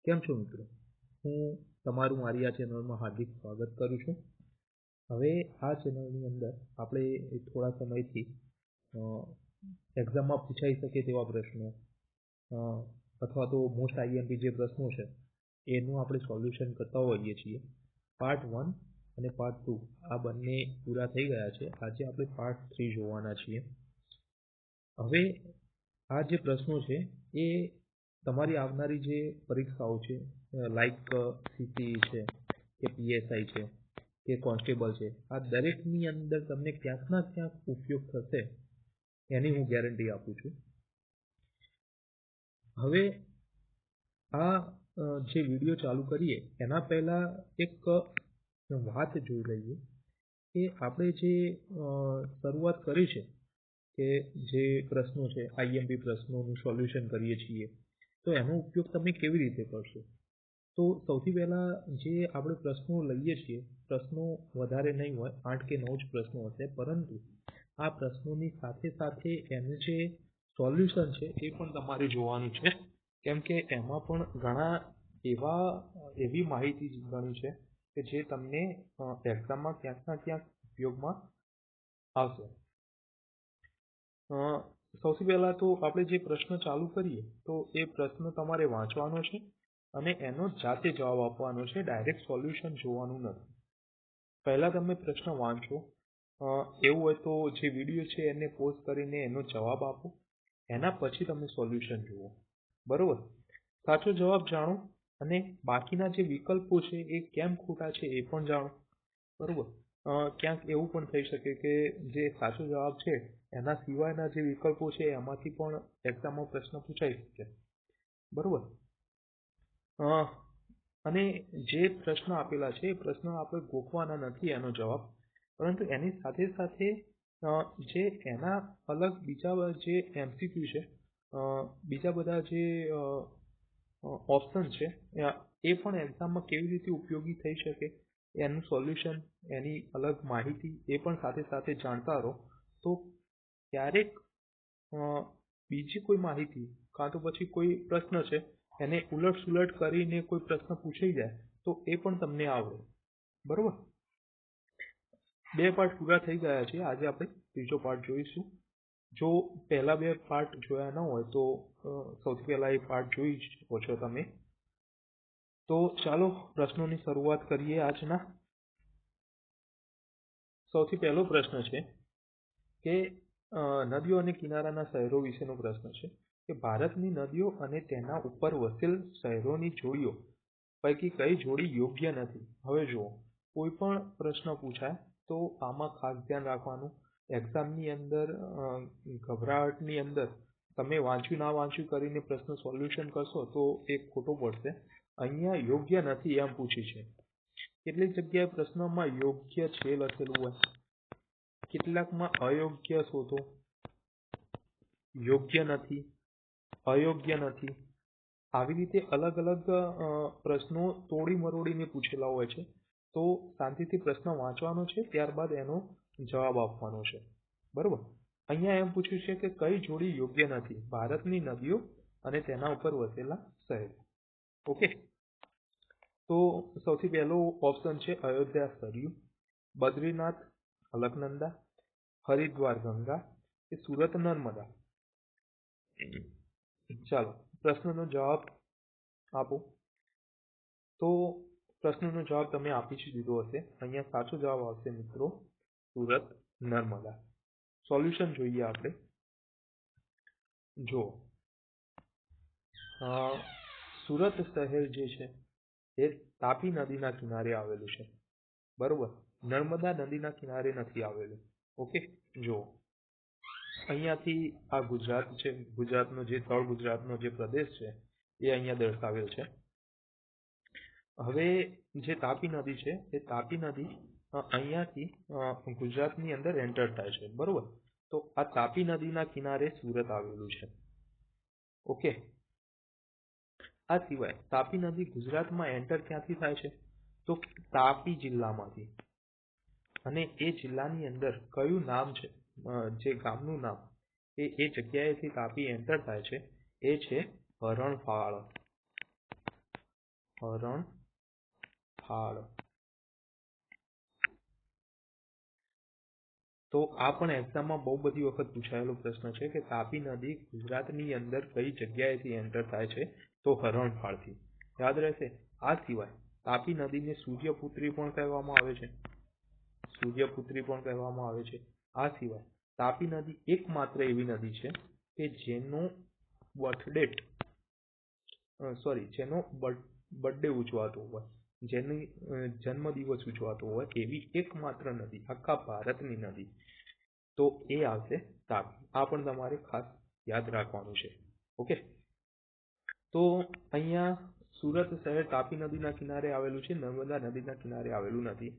કેમ છો મિત્રો? હું તમારું મારી આ ચેનલમાં હાર્દિક સ્વાગત કરું છું. હવે આ ચેનલની અંદર આપણે થોડા સમયથી એક્ઝામમાં પૂછાઈ શકે તેવા પ્રશ્નો અથવા તો મોસ્ટ આઈએમપી જે પ્રશ્નો છે એનું આપણે સોલ્યુશન કરતા હોઈએ છીએ. પાર્ટ 1 અને પાર્ટ 2 આ બંને પૂરા થઈ ગયા છે. આજે આપણે પાર્ટ 3 જોવાના છીએ. હવે આ જે પ્રશ્નો છે એ તમારી આવનારી જે પરીક્ષાઓ છે લાઈક સીપી છે કે પીએસઆઈ છે કે કોન્સ્ટેબલ છે, આ દરેકની અંદર તમને ક્યાંક ના ક્યાંક ઉપયોગ થશે એની હું ગેરંટી આપું છું. હવે આ જે વિડીયો ચાલુ કરીએ એના પહેલા એક વાત જોઈ લઈએ કે આપણે જે શરૂઆત કરી છે કે જે પ્રશ્નો છે આઈએમપી પ્રશ્નોનું સોલ્યુશન કરીએ છીએ તો એનો ઉપયોગ તમે કેવી રીતે કરશો. તો સૌથી પહેલા જે આપણે પ્રશ્નો લઈએ છીએ, પ્રશ્નો વધારે નહીં હોય, 8 કે 9 જ પ્રશ્નો હશે, પરંતુ આ પ્રશ્નોની સાથે સાથે એનું જે સોલ્યુશન છે એ પણ તમારે જોવાનું છે, કેમ કે એમાં પણ ઘણા એવી માહિતી ગણી છે કે જે તમને એક્ઝામમાં ક્યાંક ના ક્યાંક ઉપયોગમાં આવશે. સૌથી પહેલા તો આપણે જે પ્રશ્ન ચાલુ કરીએ તો એ પ્રશ્ન તમારે વાંચવાનો છે અને એનો જાતે જવાબ આપવાનો છે, ડાયરેક્ટ સોલ્યુશન જોવાનું નથી. પહેલા તમે પ્રશ્ન વાંચો, એવું હોય તો જે વિડીયો છે એને પોઝ કરીને એનો જવાબ આપો, એના પછી તમે સોલ્યુશન જુઓ. બરોબર? સાચો જવાબ જાણો અને બાકીના જે વિકલ્પો છે એ કેમ ખોટા છે એ પણ જાણો. બરોબર? ક્યાંક એવું પણ થઈ શકે કે જે સાચો જવાબ છે એના સિવાયના જે વિકલ્પો છે એમાંથી પણ એક્ઝામમાં પ્રશ્ન પૂછાઈ શકે. બરોબર? અને જે પ્રશ્ન આપેલા છે એ પ્રશ્ન આપણે ગોખવાના નથી એનો જવાબ, પરંતુ એની સાથે સાથે જે એના અલગ બીજા જે એમસીક્યુ છે, બીજા બધા જે ઓપ્શન છે એ પણ એક્ઝામમાં કેવી રીતે ઉપયોગી થઈ શકે એનું સોલ્યુશન, એની અલગ માહિતી એ પણ સાથે સાથે જાણતા રહો. તો ક્યારેક બીજી કોઈ માહિતી કાં તો પછી કોઈ પ્રશ્ન છે એને ઉલટ સુલટ કરીને કોઈ પ્રશ્ન પૂછાઈ જાય તો એ પણ તમને આવડે. બરોબર? 2 પાર્ટ પૂરા થઈ ગયા છે. આજે આપણે ત્રીજો પાર્ટ જોઈશું. જો પહેલા 2 પાર્ટ જોયા ન હોય તો સૌથી પહેલા એ પાર્ટ જોઈ શકો છો તમે. તો ચાલો પ્રશ્નોની શરૂઆત કરીએ આજના. સૌથી પહેલો પ્રશ્ન છે કે નદીઓ અને કિનારાના શહેરો વિશેનો પ્રશ્ન છે કે ભારતની નદીઓ અને તેના ઉપર વસેલ શહેરોની જોડીઓ પૈકી કઈ જોડી યોગ્ય નથી. હવે જુઓ, કોઈ પણ પ્રશ્ન પૂછાય તો આમાં ખાસ ધ્યાન રાખવાનું, એક્ઝામની અંદર ગભરાટની અંદર તમે વાંચ્યું ના વાંચ્યું કરીને પ્રશ્ન સોલ્યુશન કરશો તો એ ખોટો પડશે. અહીંયા યોગ્ય નથી એમ પૂછી છે. કેટલીક જગ્યાએ પ્રશ્નમાં યોગ્ય છે લખેલું હોય, કેટલાકમાં અયોગ્ય શોધો, યોગ્ય નથી, અયોગ્ય નથી, આવી રીતે અલગ અલગ પ્રશ્નો તોડી મરોડીને પૂછેલા હોય છે. તો શાંતિથી પ્રશ્ન વાંચવાનો છે, ત્યારબાદ એનો જવાબ આપવાનો છે. બરોબર? અહીંયા એમ પૂછ્યું છે કે કઈ જોડી યોગ્ય નથી? ભારતની નદીઓ અને તેના ઉપર વસેલા શહેરો. ઓકે, તો સૌથી પહેલો ઓપ્શન છે અયોધ્યા સરયુ, બદ્રીનાથ અલકનંદા, હરિદ્વાર ગંગા કે સુરત નર્મદા. ચાલો પ્રશ્નનો જવાબ આપો. તો પ્રશ્નનો જવાબ તમે આપી જ દીધો હશે. અહીંયા સાચો જવાબ આવશે મિત્રો સુરત નર્મદા. સોલ્યુશન જોઈએ આપણે. જો સુરત શહેર જે છે એ તાપી નદીના કિનારે આવેલું છે. બરોબર? નર્મદા નદીના કિનારે નથી આવેલું. ઓકે, જો અહીંયાથી આ ગુજરાત છે, ગુજરાતનો જે તળ ગુજરાતનો જે પ્રદેશ છે એ અહીંયા દર્શાવેલ છે. હવે જે તાપી નદી છે એ તાપી નદી અહીંયાથી ગુજરાતની અંદર એન્ટર થાય છે. બરોબર? તો આ તાપી નદીના કિનારે સુરત આવેલું છે. ઓકે, આ સિવાય તાપી નદી ગુજરાતમાં એન્ટર ક્યાંથી થાય છે? તો તાપી જિલ્લામાંથી. અને એ જિલ્લાની અંદર કયું નામ છે, જે ગામનું નામ એ જગ્યાએથી તાપી એન્ટર થાય છે એ છે હરણફાળ. હરણફાળ. તો આ પણ એક્ઝામમાં બહુ બધી વખત પૂછાયેલો પ્રશ્ન છે કે તાપી નદી ગુજરાતની અંદર કઈ જગ્યાએથી એન્ટર થાય છે? તો હરણફાળથી. યાદ રહેશે. આ સિવાય તાપી નદીને સૂર્યપુત્રી પણ કહેવામાં આવે છે. આ સિવાય તાપી નદી એકમાત્ર એવી નદી છે કે જેનો બર્થડે ઉજવાતો હોય, જેની જન્મદિવસ ઉજવાતો હોય એવી એકમાત્ર નદી આખા ભારતની નદી, તો એ આવશે તાપી. આ પણ તમારે ખાસ યાદ રાખવાનું છે. ઓકે. તો અહીંયા સુરત શહેર તાપી નદીના કિનારે આવેલું છે, નર્મદા નદીના કિનારે આવેલું નથી.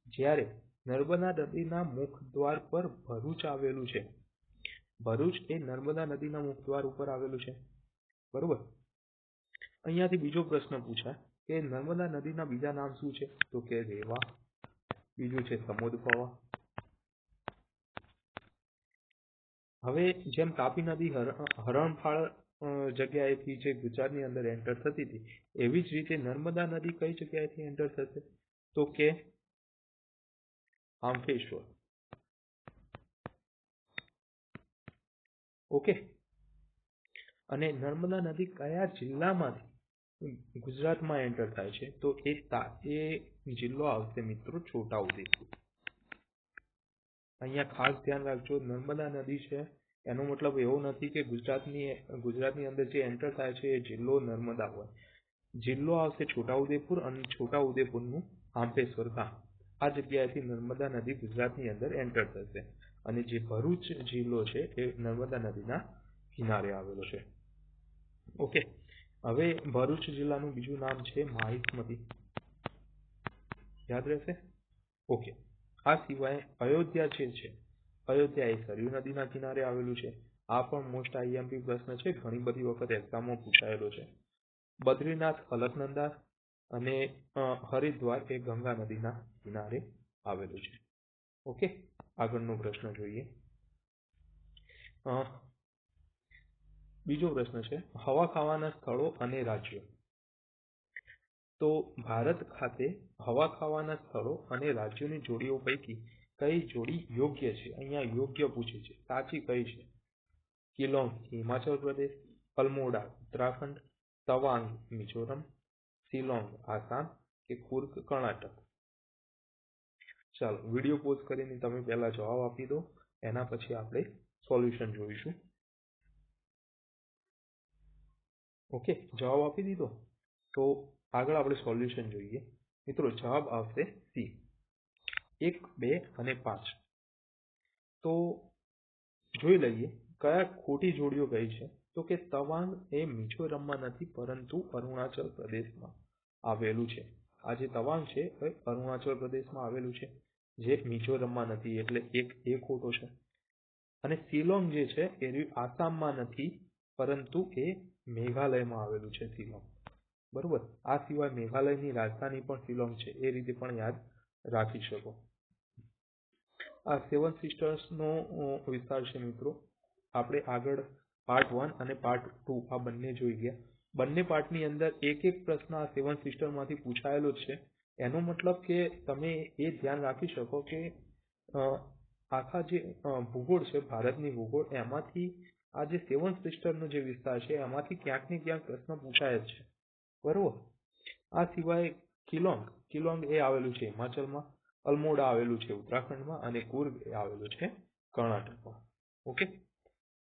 જ્યારે નર્મદા નદીના મુખદ્વાર પર ભરૂચ આવેલું છે. ભરૂચ એ નર્મદા નદીના મુખદ્વાર ઉપર આવેલું છે. બરોબર. અહીંયાથી બીજો પ્રશ્ન પૂછાય કે નર્મદા નદીના બીજા નામ શું છે? તો કે રેવા, બીજું છે સમોદભવા. હવે જેમ તાપી નદી હરણફાળ જગ્યાએથી જે ગુજરાતની અંદર એન્ટર થતી હતી, એવી જ રીતે નર્મદા નદી કઈ જગ્યાએથી એન્ટર થશે? તો કે આંફેશ્વર. ઓકે. અને નર્મદા નદી કયા જિલ્લામાંથી ગુજરાતમાં એન્ટર થાય છે? તો એ જિલ્લો આવશે મિત્રો છોટાઉદેપુર. અહીંયા ખાસ ધ્યાન રાખજો, નર્મદા નદી છે એનો મતલબ એવો નથી કે ગુજરાતની અંદર જે એન્ટર થાય છે એ જિલ્લો નર્મદા હોય. જિલ્લો આવશે છોટાઉદેપુર અને છોટાઉદેપુરનું આંફેશ્વર ગામ. આ જગ્યાએથી નર્મદા નદી ગુજરાતની અંદર એન્ટર થશે. અને જે ભરૂચ જિલ્લો છે એ નર્મદા નદીના કિનારે આવેલો છે. ઓકે. હવે ભરૂચ જિલ્લાનું બીજું નામ છે માહિષ્મતી. યાદ રહેશે. ઓકે. આ સિવાય અયોધ્યા જે છે, અયોધ્યા એ સરયુ નદીના કિનારે આવેલું છે. આ પણ મોસ્ટ આઈએમપી પ્રશ્ન છે, ઘણી બધી વખત એક્ઝામમાં પૂછાયેલો છે. બદ્રીનાથ અલકનંદા અને હરિદ્વાર એ ગંગા નદીના કિનારે આવેલું છે. ઓકે. આગળનો પ્રશ્ન જોઈએ. બીજો પ્રશ્ન છે હવા ખાવાના સ્થળો અને રાજ્યો. તો ભારત ખાતે હવા ખાવાના સ્થળો અને રાજ્યોની જોડીઓ પૈકી કઈ જોડી યોગ્ય છે? અહીંયા યોગ્ય પૂછે છે, સાચી કઈ છે? કિલોંગ હિમાચલ પ્રદેશ, અલ્મોડા ઉત્તરાખંડ, તવાંગ મિઝોરમ, શિલોંગ આસામ કે કુર્ગ કર્ણાટક. ચાલો વિડીયો પોઝ કરીને તમે પહેલા જવાબ આપી દો, એના પછી આપણે સોલ્યુશન જોઈશું. ઓકે. જવાબ આપી દીધો તો આગળ આપણે સોલ્યુશન જોઈએ. મિત્રો જવાબ આવશે સી, 1, 2 અને 5. તો જોઈ લઈએ કયા ખોટી જોડીઓ કઈ છે. તો કે તવાંગ એ મિઝોરમમાં નથી પરંતુ અરુણાચલ પ્રદેશમાં આવેલું છે. આ જે તવાંગ છે એ અરુણાચલ પ્રદેશમાં આવેલું છે, જે મિઝોરમમાં નથી, એટલે એ ખોટો છે. અને શિલોંગ જે છે એ આસામમાં નથી પરંતુ એ મેઘાલયમાં આવેલું છે શિલોંગ. બરોબર. આ સિવાય મેઘાલયની રાજધાની પણ શિલોંગ છે, એ રીતે પણ યાદ રાખી શકો. આ 7 સિસ્ટર્સનો વિસ્તાર છે મિત્રો. આપણે આગળ પાર્ટ 1 અને પાર્ટ 2 આ બંને જોઈ ગયા. બંને પાર્ટની અંદર એક પ્રશ્ન આ 7 સિસ્ટરમાંથી પૂછાયેલો છે. એનો મતલબ કે તમે એ ધ્યાન રાખી શકો કે આખા જે ભૂગોળ છે, ભારતની ભૂગોળ, એમાંથી આ જે 7 સિસ્ટરનો જે વિસ્તાર છે એમાંથી ક્યાંક ને ક્યાંક પ્રશ્ન પૂછાય જ છે. બરોબર. આ સિવાય કિલોંગ એ આવેલું છે હિમાચલમાં, અલ્મોડા આવેલું છે ઉત્તરાખંડમાં અને કુર્ગ એ આવેલું છે કર્ણાટકમાં. ઓકે.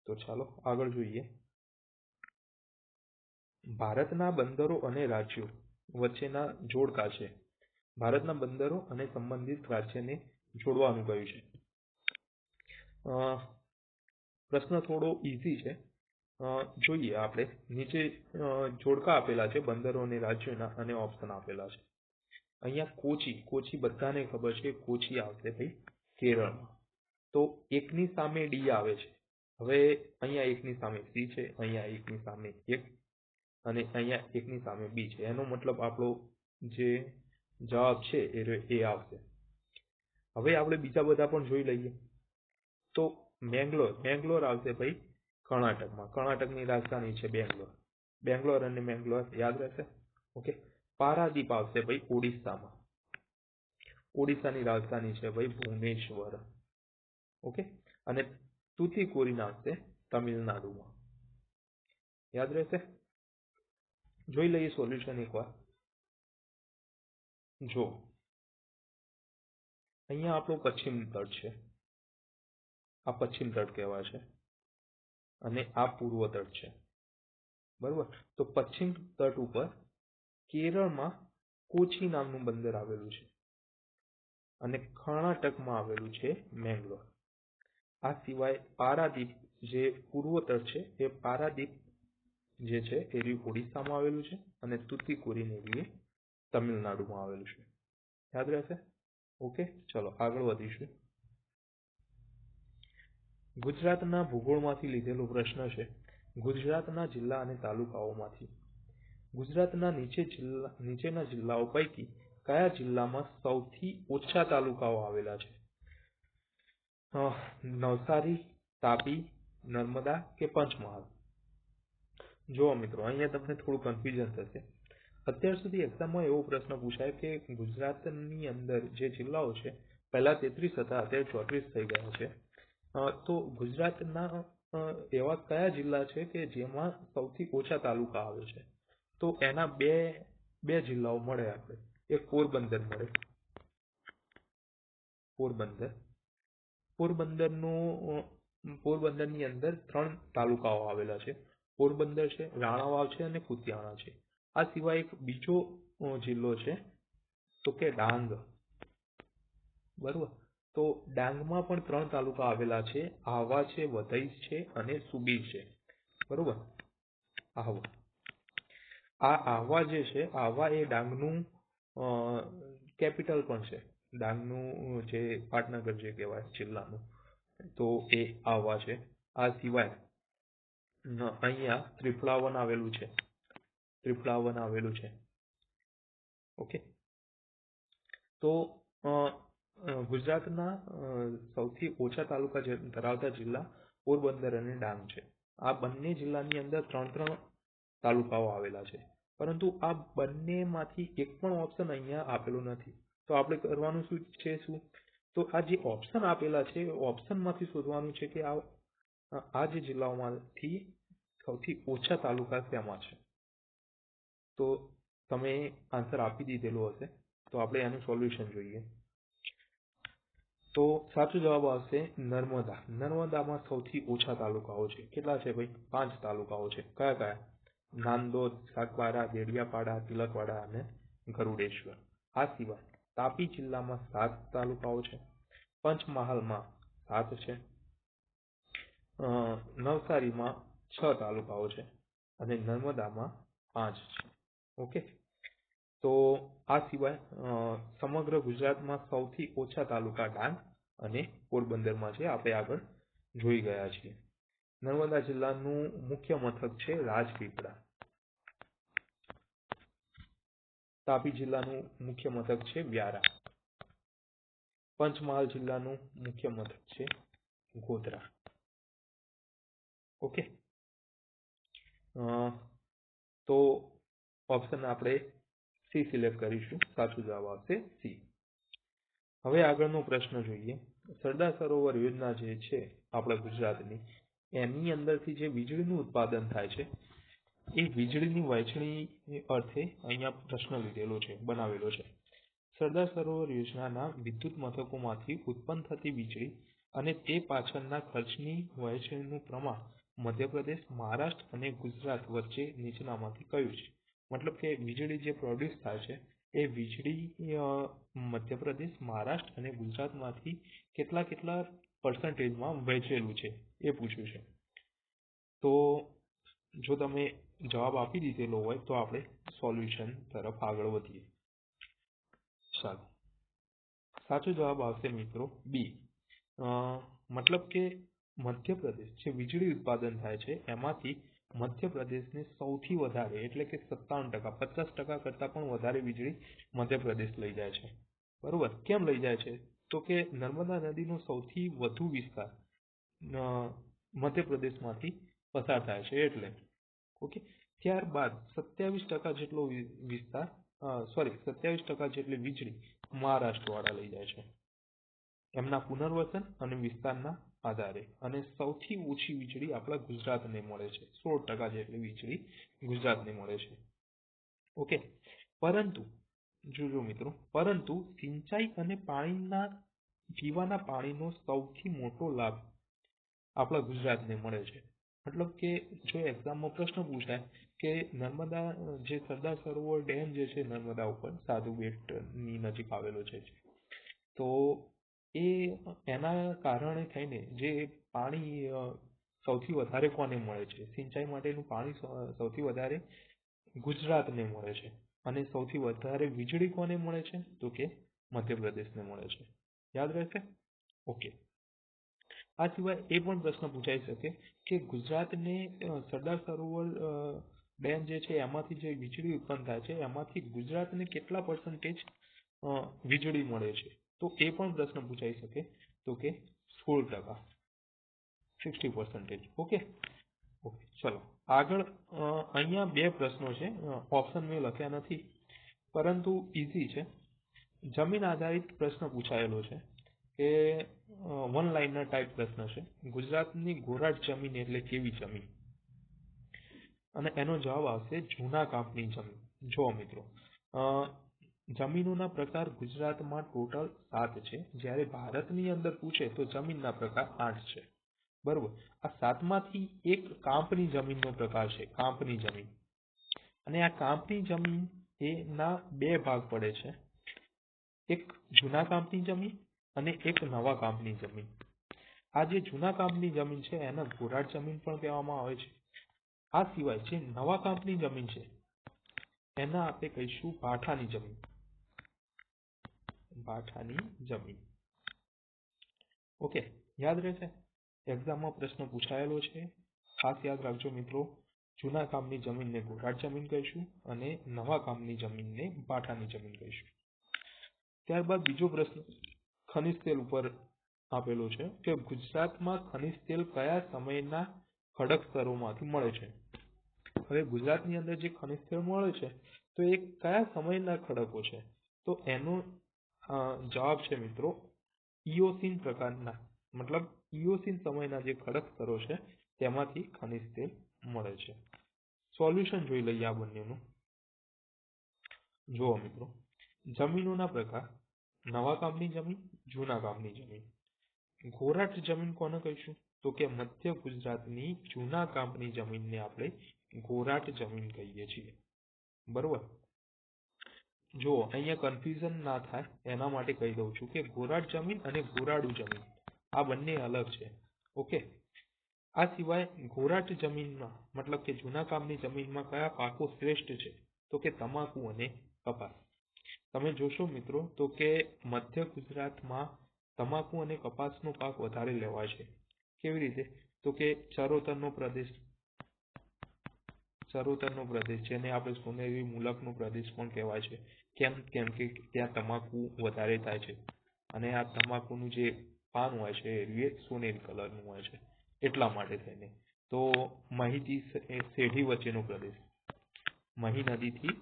તો ચાલો આગળ જોઈએ. ભારતના બંદરો અને રાજ્યો વચ્ચેના જોડકા છે. ભારતના બંદરો અને સંબંધિત રાજ્યને જોડવાનું કહ્યું છે. પ્રશ્ન થોડો ઈઝી છે. જોઈએ આપણે. નીચે જોડકા આપેલા છે બંદરો અને રાજ્યોના અને ઓપ્શન આપેલા છે. અહીંયા કોચી બધાને ખબર છે, કોચી આવશે ભાઈ કેરળમાં. તો 1ની સામે ડી આવે છે. હવે અહીંયા 1ની સામે સી છે, અહીંયા 1ની સામે 1 અને અહીંયા 1ની સામે બી છે. એનો મતલબ આપણો જે જવાબ છે એ આવશે. હવે આપણે બીજા બધા પણ જોઈ લઈએ. તો મેંગ્લોર આવશે ભાઈ કર્ણાટકમાં. કર્ણાટકની રાજધાની છે બેંગ્લોર અને મેંગ્લોર યાદ રહેશે. ઓકે. પારાદીપ આવશે ભાઈ ઓડિશામાં. ઓડિશાની રાજધાની છે ભાઈ ભુવનેશ્વર. ઓકે. અને તુતીકોરીન આવશે તમિલનાડુમાં. યાદ રહેશે. જોઈ લઈએ સોલ્યુશન એકવાર. જો અહીંયા આપણો પશ્ચિમ તટ છે, આ પશ્ચિમ તટ કહેવાય છે, અને આ પૂર્વ તટ છે. બરોબર. તો પશ્ચિમ તટ ઉપર કેરળમાં કોચી નામનું બંદર આવેલું છે અને કર્ણાટકમાં આવેલું છે મેંગલોર. આ સિવાય પારાદીપ જે પૂર્વ તટ છે એ પારાદીપ જે છે એ ઓડિશામાં આવેલું છે અને તુતીકોરીન એ તમિલનાડુમાં આવેલું છે. યાદ રહેશે. ઓકે, ચલો આગળ વધીશું. ગુજરાતના ભૂગોળમાંથી લીધેલો પ્રશ્ન છે. ગુજરાતના જિલ્લા અને તાલુકાઓમાંથી ગુજરાતના નીચેના જિલ્લાઓ પૈકી કયા જિલ્લામાં સૌથી ઓછા તાલુકાઓ આવેલા છે? નવસારી, તાપી, નર્મદા કે પંચમહાલ? જુઓ મિત્રો, અહીંયા તમને થોડું કન્ફ્યુઝન થશે. અત્યાર સુધી એક્ઝામમાં એવો પ્રશ્ન પૂછાય કે ગુજરાતની અંદર જે જિલ્લાઓ છે પહેલા 33 હતા, અત્યારે 34 થઈ ગયા છે. તો ગુજરાતના એવા કયા જિલ્લા છે કે જેમાં સૌથી ઓછા તાલુકા આવે છે? તો એના બે જિલ્લાઓ મળે આપણે. એક પોરબંદર મળે. પોરબંદરની અંદર 3 તાલુકાઓ આવેલા છે. પોરબંદર છે, રાણાવાવ છે અને કુતિયાણા છે. આ સિવાય એક બીજો જિલ્લો છે તો કે ડાંગ. બરોબર. તો ડાંગમાં પણ 3 તાલુકા આવેલા છે. આહવા છે, વઘઈ છે અને સુબીર છે. બરોબર. આહવા. આ આહવા જે છે, આહવા એ ડાંગનું કેપિટલ પણ છે. ડાંગનું જે પાટનગર જે કહેવાય જિલ્લાનું, તો એ આહવા છે. આ સિવાય અહીંયા ત્રિફળાવન આવેલું છે. ઓકે. તો ગુજરાતના સૌથી ઓછા તાલુકા ધરાવતા જિલ્લા પોરબંદર અને ડાંગ છે. આ બંને જિલ્લાની અંદર 3 તાલુકાઓ આવેલા છે, પરંતુ આ બંનેમાંથી એક પણ ઓપ્શન અહીંયા આપેલો નથી. તો આપણે કરવાનું શું છે? તો આ જે ઓપ્શન આપેલા છે ઓપ્શનમાંથી શોધવાનું છે કે આ જે જિલ્લાઓમાંથી સૌથી ઓછા તાલુકા શેમાં છે. તો તમે આન્સર આપી દીધેલો હશે, તો આપણે એનું સોલ્યુશન જોઈએ. તો સાચો જવાબ આવશે નર્મદા. નર્મદામાં સૌથી ઓછા તાલુકાઓ છે. કેટલા છે ભાઈ? 5 તાલુકાઓ છે. કયા કયા? નાંદોદ, સાગબારા, દેડિયાપાડા, તિલકવાડા અને ગરુડેશ્વર. આ સિવાય તાપી જિલ્લામાં 7 તાલુકાઓ છે. પંચમહાલમાં 7 છે. નવસારીમાં 6 તાલુકાઓ છે અને નર્મદામાં 5 છે. ઓકે. તો આ સિવાય સમગ્ર ગુજરાતમાં સૌથી ઓછા તાલુકા ડાંગ અને પોરબંદરમાં છે. આપણે આગળ જોઈ ગયા છીએ. નર્મદા જિલ્લાનું મુખ્ય મથક છે રાજપીપળા. તાપી જિલ્લાનું મુખ્ય મથક છે વ્યારા. પંચમહાલ જિલ્લાનું મુખ્ય મથક છે ગોધરા. ઓકે. તો ઓપ્શન આપણે સી સિલેક્ટ કરીશું. સાચો જવાબ આવશે સી. હવે આગળનો પ્રશ્ન જોઈએ. સરદાર સરોવર યોજના જે છે આપણા ગુજરાતની, એની અંદરથી જે વીજળીનું ઉત્પાદન થાય છે એ વીજળીની વહેંચણી અર્થે અહીંયા પ્રશ્ન લીધેલો છે, બનાવેલો છે. સરદાર સરોવર યોજનાના વિદ્યુત મથકોમાંથી ઉત્પન્ન થતી વીજળી અને તે પાછળના ખર્ચની વહેંચણીનું પ્રમાણ મધ્યપ્રદેશ, મહારાષ્ટ્ર અને ગુજરાત વચ્ચે નીચેનામાંથી કયું છે? મતલબ કે વીજળી જે પ્રોડ્યુસ થાય છે એ વીજળી મધ્યપ્રદેશ, મહારાષ્ટ્ર અને ગુજરાતમાંથી કેટલા પર્સન્ટેજમાં વહેંચેલું છે એ પૂછ્યું છે. તો જો તમે જવાબ આપી દીધેલો હોય તો આપણે સોલ્યુશન તરફ આગળ વધીએ. ચાલો, સાચો જવાબ આવશે મિત્રો બી. મતલબ કે મધ્યપ્રદેશ જે વીજળી ઉત્પાદન થાય છે એમાંથી મધ્યપ્રદેશને સૌથી વધારે એટલે કે 57%, 50% કરતાં પણ વધારે વીજળી મધ્યપ્રદેશ લઈ જાય છે. બરોબર. કેમ લઈ જાય છે? તો કે નર્મદા નદીનો સૌથી વધુ વિસ્તાર મધ્યપ્રદેશમાંથી પસાર થાય છે એટલે. ઓકે. ત્યારબાદ 27% જેટલો વિસ્તાર 27% જેટલી વીજળી મહારાષ્ટ્રવાળા લઈ જાય છે એમના પુનર્વસન અને વિસ્તારના આધારે. અને સૌથી ઓછી વીજળી આપણા ગુજરાતને મળે છે, 16% જેટલી વીજળી ગુજરાતને મળે છે. ઓકે, પરંતુ જોજો મિત્રો, પરંતુ સિંચાઈ અને પીવાના પાણીનો સૌથી મોટો લાભ આપણા ગુજરાતને મળે છે. મતલબ કે જો એક્ઝામમાં પ્રશ્ન પૂછાય કે નર્મદા જે સરદાર સરોવર ડેમ જે છે નર્મદા ઉપર સાધુ બેટની નજીક આવેલો છે, તો એના કારણે થઈને જે પાણી સૌથી વધારે કોને મળે છે, સિંચાઈ માટેનું પાણી સૌથી વધારે ગુજરાતને મળે છે. અને સૌથી વધારે વીજળી કોને મળે છે, તો કે મધ્યપ્રદેશને મળે છે. યાદ રહેશે? ઓકે. આ સિવાય એ પણ પ્રશ્ન પૂછાઈ શકે કે ગુજરાતને સરદાર સરોવર ડેમ જે છે એમાંથી જે વીજળી ઉત્પન્ન થાય છે એમાંથી ગુજરાતને કેટલા પર્સન્ટેજ વીજળી મળે છે, તો એ પણ પ્રશ્ન પૂછાઈ શકે, તો કે 16%, 60%. ઓકે, ચલો આગળ. અહીંયા બે પ્રશ્નો છે, ઓપ્શન મેં લખ્યા નથી પરંતુ ઇઝી છે. જમીન આધારિત પ્રશ્ન પૂછાયેલો છે કે વન લાઇનર ટાઈપ પ્રશ્ન છે. ગુજરાતની ગોરાટ જમીન એટલે કેવી જમીન? અને એનો જવાબ આવશે જૂના કાપની જમીન. જો મિત્રો, જમીનોના પ્રકાર ગુજરાતમાં ટોટલ 7 છે, જ્યારે ભારતની અંદર પૂછે તો જમીનના પ્રકાર 8 છે. બરોબર. આ 7માંથી એક કાંપની જમીનનો પ્રકાર છે, કાંપની જમીન. અને આ કાંપની જમીન એના બે ભાગ પડે છે, એક જૂના કાંપની જમીન અને એક નવા કાંપની જમીન. આ જે જૂના કાંપની જમીન છે એને ગોરાટ જમીન પણ કહેવામાં આવે છે. આ સિવાય જે નવા કાંપની જમીન છે એના આપણે કહીશું ભાઠાની જમીન. ભાઠાની જમીન. ઓકે, યાદ રહેશે? એક્ઝામમાં પ્રશ્ન પૂછાયેલો છે, ખાસ યાદ રાખજો મિત્રો. જૂના કામની જમીનને ગોરાટ જમીન કહીશું અને નવા કામની જમીનને ભાઠાની જમીન કહીશું. ત્યારબાદ બીજો પ્રશ્ન ખનિજ તેલ ઉપર આપેલો છે કે ગુજરાતમાં ખનિજ તેલ કયા સમયના ખડક સ્તરોમાંથી મળે છે? હવે ગુજરાતની અંદર જે ખનિજ તેલ મળે છે તો એ કયા સમયના ખડકો છે? તો એનો જવાબ છે મિત્રો ઇયોસીન પ્રકારના, મતલબ ઇયોસીન સમયના જે ખડક સ્તરો છે તેમાંથી ખનિજ તેલ મળે છે. સોલ્યુશન જોઈ લઈએ આ બંનેનું. જુઓ મિત્રો, જમીનોના પ્રકાર: નવા કામની જમીન, જૂના કામની જમીન. ગોરાટ જમીન કોને કહીશું? તો કે મધ્ય ગુજરાતની જૂના કામની જમીનને આપણે ગોરાટ જમીન કહીએ છીએ. બરોબર. જો અહીંયા કન્ફ્યુઝન ના થાય એના માટે કહી દઉં છું કે ગોરાટ જમીન અને ગોરાડુ જમીન આ બંને અલગ છે. ઓકે. આ સિવાય ગોરાટ જમીનમાં મતલબ કે જૂના કામની જમીનમાં કયા પાકો શ્રેષ્ઠ છે? તો કે તમાકુ અને કપાસ. તમે જોશો મિત્રો તો કે મધ્ય ગુજરાતમાં તમાકુ અને કપાસનો પાક વધારે લેવાય છે. કેવી રીતે? તો કે ચરોતરનો પ્રદેશ, જેને આપણે સોનેરી મુલકનો પ્રદેશ પણ કહેવાય છે. કેમ કે ત્યાં તમાકુ વધારે થાય છે અને આ તમાકુનું જે પાન હોય છે એ સોનેરી કલરનું હોય છે, એટલા માટે થઈને. તો મહીથી શેઢી વચ્ચેનો પ્રદેશ, મહી નદીથી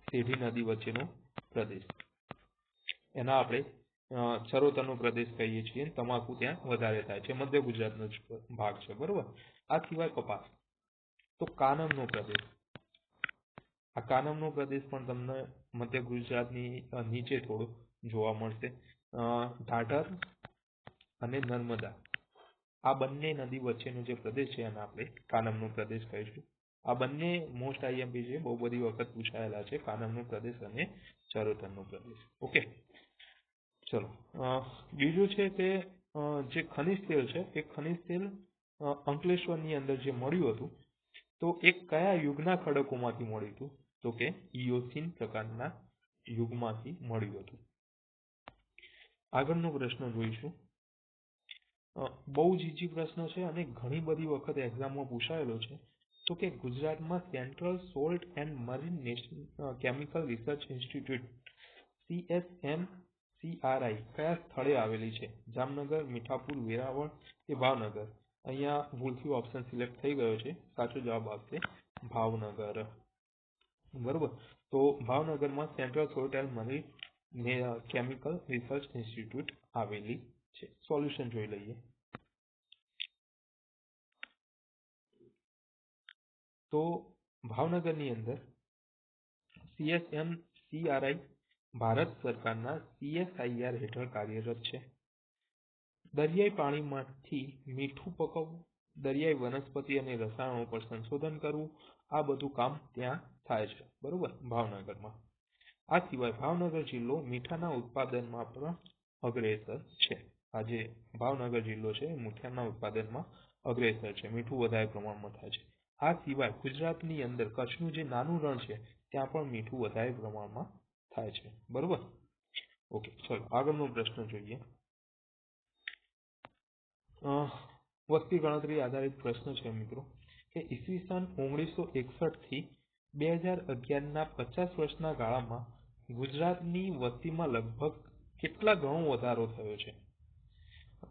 શેઢી નદી વચ્ચેનો પ્રદેશ, એના આપણે ચરોતરનો પ્રદેશ કહીએ છીએ. તમાકુ ત્યાં વધારે થાય છે, મધ્ય ગુજરાતનો જ ભાગ છે. બરોબર. આ સિવાય કપાસ, તો કાનમનો પ્રદેશ. આ કાનમનો પ્રદેશ પણ તમને મધ્ય ગુજરાતની નીચે થોડો જોવા મળશે. ઢાઢર અને નર્મદા આ બંને નદી વચ્ચેનો જે પ્રદેશ છે એને આપણે કાનમનો પ્રદેશ કહીશું. આ બંને મોસ્ટ આઈએમપી છે, બહુ બધી વખત પૂછાયેલા છે, કાનમનો પ્રદેશ અને ચરોતરનો પ્રદેશ. ઓકે, ચલો. બીજું છે કે જે ખનિજ તેલ છે એ ખનિજ તેલ અંકલેશ્વરની અંદર જે મળ્યું હતું તો એ કયા યુગના ખડકોમાંથી મળ્યું હતું? તો કે ઇયોસીન પ્રકારના યુગમાંથી મળ્યું હતું. આગળનો પ્રશ્ન જોઈશું. બહુ જ ઈઝી પ્રશ્ન છે અને ઘણી બધી વખત એક્ઝામમાં પૂછાયેલો છે. તો કે ગુજરાતમાં central salt and marine chemical research institute CSMCRI કયા સ્થળે આવેલી છે? જામનગર, મીઠાપુર, વેરાવળ કે ભાવનગર? અહીંયા ભૂલથી ઓપ્શન સિલેક્ટ થઈ ગયો છે, સાચો જવાબ આવશે ભાવનગર. બરોબર. તો ભાવનગરમાં central soil marine chemical research institute આવેલી છે. સોલ્યુશન જોઈ લઈએ. તો ભાવનગરની અંદર CSMCRI ભારત સરકારના CSIR હેઠળ કાર્યરત છે. દરિયાઈ પાણીમાંથી મીઠું પકવવું, દરિયાઈ વનસ્પતિ અને રસાયણો પર સંશોધન કરવું, આ બધું કામ ત્યાં થાય છે. બરોબર, ભાવનગરમાં. આ સિવાય ભાવનગર જિલ્લો મીઠાના ઉત્પાદનમાં પણ અગ્રેસર છે. આ જે ભાવનગર જિલ્લો છે મીઠાના ઉત્પાદનમાં અગ્રેસર છે. મીઠું વધારે પ્રમાણમાં થાય છે. આ સિવાય ગુજરાતની અંદર કચ્છનું જે નાનું રણ છે ત્યાં પણ મીઠું વધારે પ્રમાણમાં થાય છે. બરોબર. ઓકે, ચલો આગળનો પ્રશ્ન જોઈએ. વસ્તી ગણતરી આધારિત પ્રશ્ન છે મિત્રો કે ઈસવીસન 1961 થી 2011ના 50 વર્ષના ગાળામાં ગુજરાતની વસ્તીમાં લગભગ કેટલા ગણો વધારો થયો છે?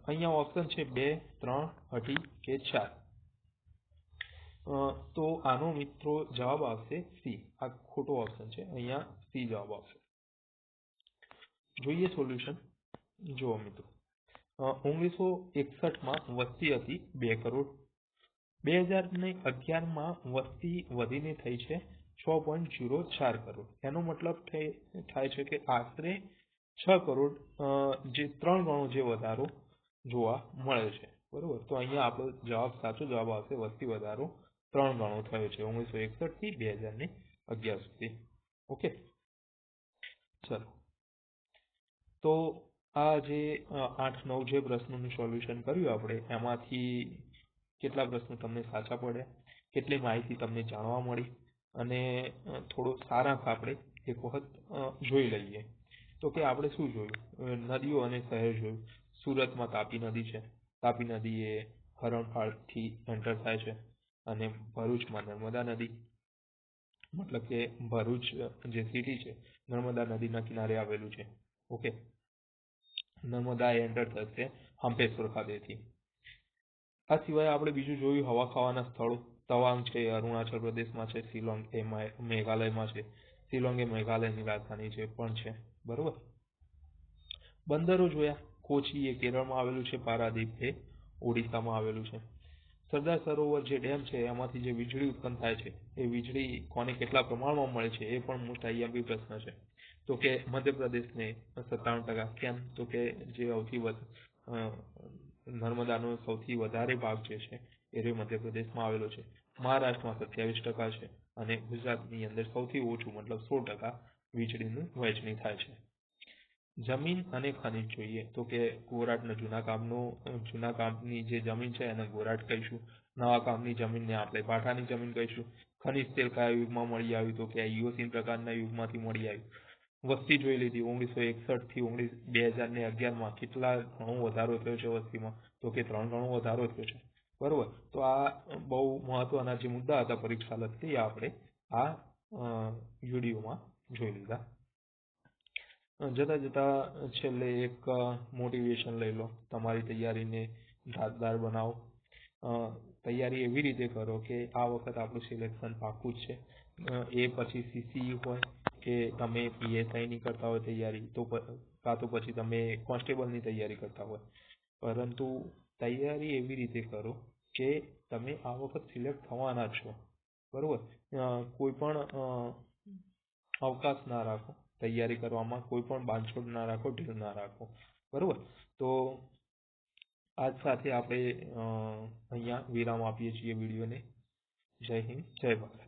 અહીંયા ઓપ્શન છે 2, 3, 2 કે 4. તો આનો મિત્રો જવાબ આવશે સી. આ ખોટો ઓપ્શન છે. અહીંયા સી જવાબ આવશે. જોઈએ સોલ્યુશન. જુઓ મિત્રો, 1961માં વસ્તી હતી 2 કરોડ. 2011માં વસ્તી વધીને થઈ છે 6.04 કરોડ. એનો મતલબ થાય છે કે આશરે 6 કરોડ જે 3 ગણો જે વધારો જોવા મળે છે. બરોબર. તો અહીંયા આપણો જવાબ સાચો જવાબ આવશે વસ્તી વધારો 3 ગણો થયો છે 1961 થી 2011 સુધી. ઓકે, ચલો. તો આ જે 8-9 જે પ્રશ્નોનું સોલ્યુશન કર્યું આપણે એમાંથી કેટલા પ્રશ્નો તમને સાચા પડ્યા, કેટલી માહિતી તમને જાણવા મળી અને થોડો સારાંશ આપણે એક વખત જોઈ લઈએ. તો કે આપણે શું જોયું? નદીઓ અને શહેર જોયું. સુરતમાં તાપી નદી છે. તાપી નદી એ હરણફાળથી એન્ટર થાય છે અને ભરૂચમાં નર્મદા નદી, મતલબ કે ભરૂચ જે સિટી છે નર્મદા નદીના કિનારે આવેલું છે. ઓકે, નર્મદા એન્ટર થશે હંપેશ્વર ખાતેથી. આ સિવાય આપણે બીજું જોયું હવા ખાવાના સ્થળો. તવાંગ છે અરુણાચલ પ્રદેશમાં છે, શિલોંગ એ મેઘાલયમાં છે. શિલોંગ એ મેઘાલયની રાજધાની છે પણ છે. બરોબર. બંદરો જોયા. કોચી એ કેરળમાં આવેલું છે, પારાદીપ એ ઓડિશામાં આવેલું છે. સરદાર સરોવર જે ડેમ છે એમાંથી જે વીજળી ઉત્પન્ન થાય છે એ વીજળી કોને કેટલા પ્રમાણમાં મળે છે એ પણ મોસ્ટ આઈએમપી પ્રશ્ન છે. તો કે મધ્યપ્રદેશને 57%. કેમ? તો કે જે નર્મદાનો સૌથી વધારે ભાગ જે છે એ મધ્યપ્રદેશમાં આવેલો છે. મહારાષ્ટ્રમાં 27% છે અને ગુજરાતની અંદર સૌથી ઓછું મતલબ 16% વીજળીનું વહેંચણી થાય છે. જમીન અને ખનિજ જોઈએ. તો કે ગોરાટના જૂના કામની જે જમીન છે એને ગોરાટ કહીશું. નવા કામની જમીનને આપણે પાટાની જમીન કહીશું. ખનિજ તેલ કયા યુગમાં મળી આવ્યું? તો કે ઇયોસીન પ્રકારના યુગમાંથી મળી આવ્યું. વસ્તી જોઈ લીધી. 1961 થી 2011માં કેટલા ગણો વધારો થયો છે વસ્તીમાં? તો કે 3 ગણો વધારો થયો છે. બરોબર. તો આ બહુ મહત્વના જે મુદ્દા હતા પરીક્ષા લગતી આપણે આ વિડીયોમાં જોઈ લીધા. જતા છેલ્લે એક મોટિવેશન લઈ લો. તમારી તૈયારીને ધારદાર બનાવો. તૈયારી એવી રીતે કરો કે આ વખત આપણું સિલેક્શન પાક્કું જ છે. એ પછી CCE હોય કે તમે PSIની કરતા હોય તૈયારી, તો કાં તો પછી તમે કોન્સ્ટેબલની તૈયારી કરતા હોય, પરંતુ તૈયારી એવી રીતે કરો કે તમે આ વખત સિલેક્ટ થવાના છો. બરોબર. કોઈ પણ અવકાશ ના રાખો તૈયારી કરવામાં, કોઈ પણ બાંધછોડ ના રાખો, ઢીલ ના રાખો. બરોબર. તો આજ સાથે આપણે અહીંયા વિરામ આપીએ છીએ વિડીયોને. જય હિન્દ, જય ભારત.